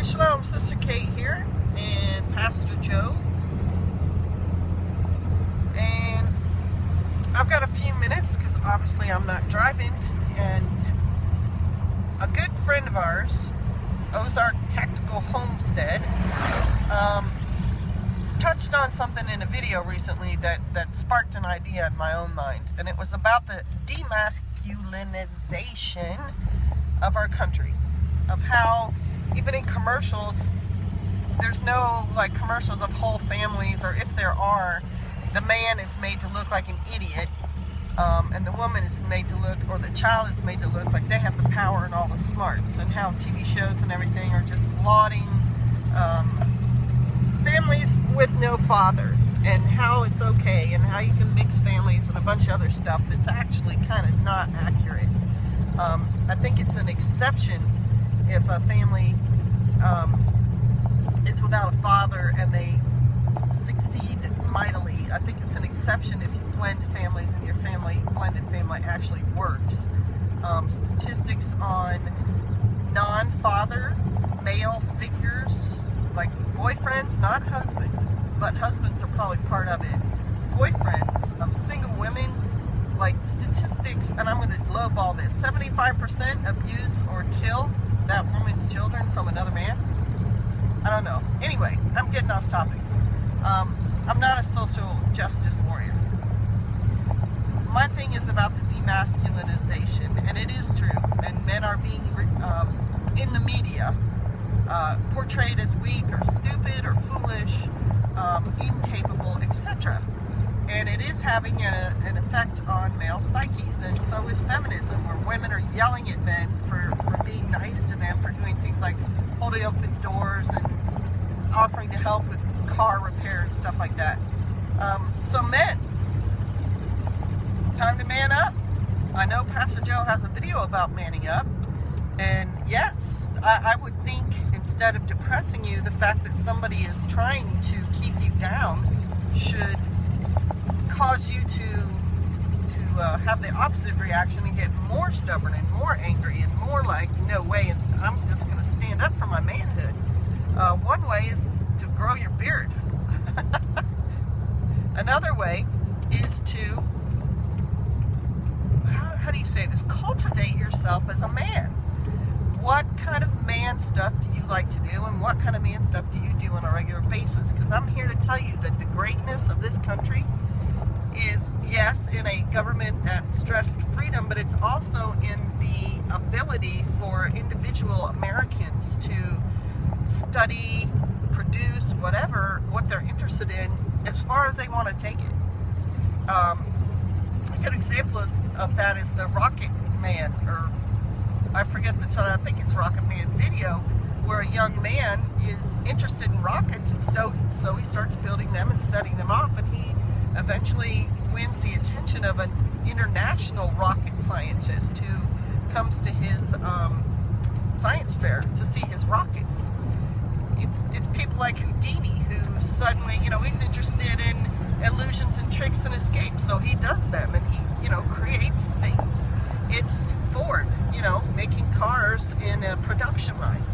Hey, Shalom, Sister Kate here, and Pastor Joe. And I've got a few minutes because obviously I'm not driving. And a good friend of ours, Ozark Tactical Homestead, touched on something in a video recently that sparked an idea in my own mind. And it was about the demasculinization of our country, of how even in commercials, there's no like commercials of whole families, or if there are, the man is made to look like an idiot, and the woman is made to look, or the child is made to look like they have the power and all the smarts, and how TV shows and everything are just lauding families with no father, and how it's okay, and how you can mix families and a bunch of other stuff that's actually kind of not accurate. I think it's an exception if a family is without a father and they succeed mightily. I think it's an exception if you blend families and your blended family actually works. Statistics on non-father male figures, like boyfriends, not husbands, but husbands are probably part of it. Boyfriends of single women, like statistics, and I'm going to lowball this, 75% abuse or kill that woman's children from another man. I don't know. Anyway, I'm getting off topic. I'm not a social justice warrior. My thing is about the demasculinization, and it is true, and men are being in the media portrayed as weak or stupid or foolish, incapable, etc. And it is having an effect on male psyches, and so is feminism, where women are yelling at men for being nice to them, for doing things like holding open doors and offering to help with car repair and stuff like that. So men, time to man up. I know Pastor Joe has a video about manning up, and yes, I would think instead of depressing you, the fact that somebody is trying to keep you down should cause you to have the opposite reaction and get more stubborn and more angry and more like, no way, and I'm just going to stand up for my manhood. One way is to grow your beard. Another way is to, how do you say this, cultivate yourself as a man. What kind of man stuff do you like to do, and what kind of man stuff do you do on a regular basis? Because I'm here to tell you that the greatness of this country is, yes, in a government that stressed freedom, but it's also in the ability for individual Americans to study, produce, whatever, what they're interested in, as far as they want to take it. A good example of that is the Rocket Man, or I forget the title, I think it's Rocket Man video, where a young man is interested in rockets, and so he starts building them and setting them off, and he eventually wins the attention of an international rocket scientist who comes to his science fair to see his rockets. It's people like Houdini who suddenly, he's interested in illusions and tricks and escapes, so he does them, and he, creates things. It's Ford, making cars in a production line.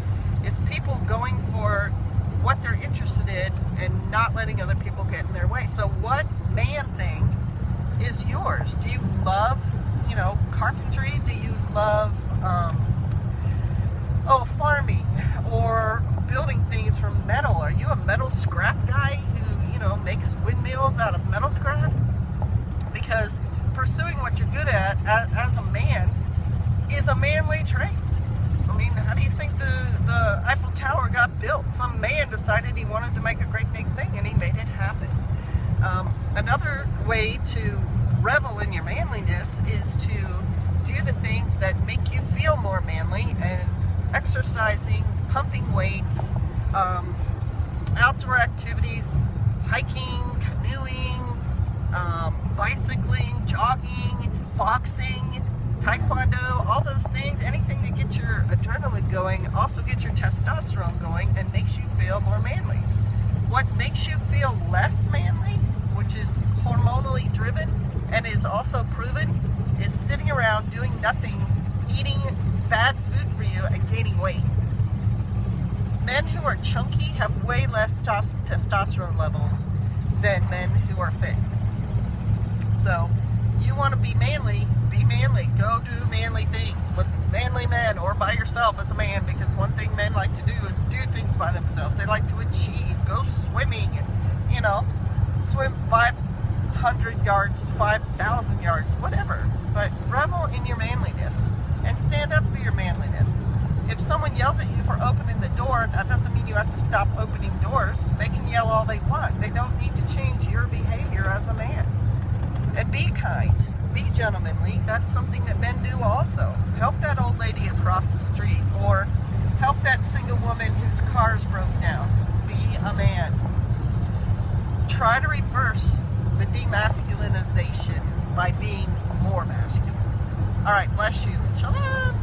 It's people going for what they're interested in and not letting other people get in their way. So what man thing is yours? Do you love, carpentry? Do you love, farming, or building things from metal? Are you a metal scrap guy who, makes windmills out of metal scrap? Because pursuing what you're good at as a man is a manly trait. I mean, how do you think the Eiffel Tower got built? Some man decided he wanted to make a great big thing, and he made it happen. Another way to revel in your manliness is to do the things that make you feel more manly, and exercising, pumping weights, outdoor activities, hiking, canoeing, bicycling, jogging, boxing, taekwondo, all those things, anything that gets your adrenaline going, also gets your testosterone going, and makes you feel more manly. What makes you feel less manly, which is hormonally driven and is also proven, is sitting around doing nothing, eating bad food for you, and gaining weight. Men who are chunky have way less testosterone levels than men who are fit. So, you want to be manly, go do manly things with manly men or by yourself as a man, because one thing men like to do is do things by themselves. They like to achieve, go swimming and, swim 500 yards, 5,000 yards, whatever. But revel in your manliness and stand up for your manliness. If someone yells at you for opening the door, that doesn't mean you have to stop opening doors. They can yell all they want. They don't need to change your behavior as a man. And be kind, be gentlemanly. That's something that men do also. Help that old lady across the street, or help that single woman whose car's broke down. Be a man. Try to reverse the demasculinization by being more masculine. All right, bless you. Shalom.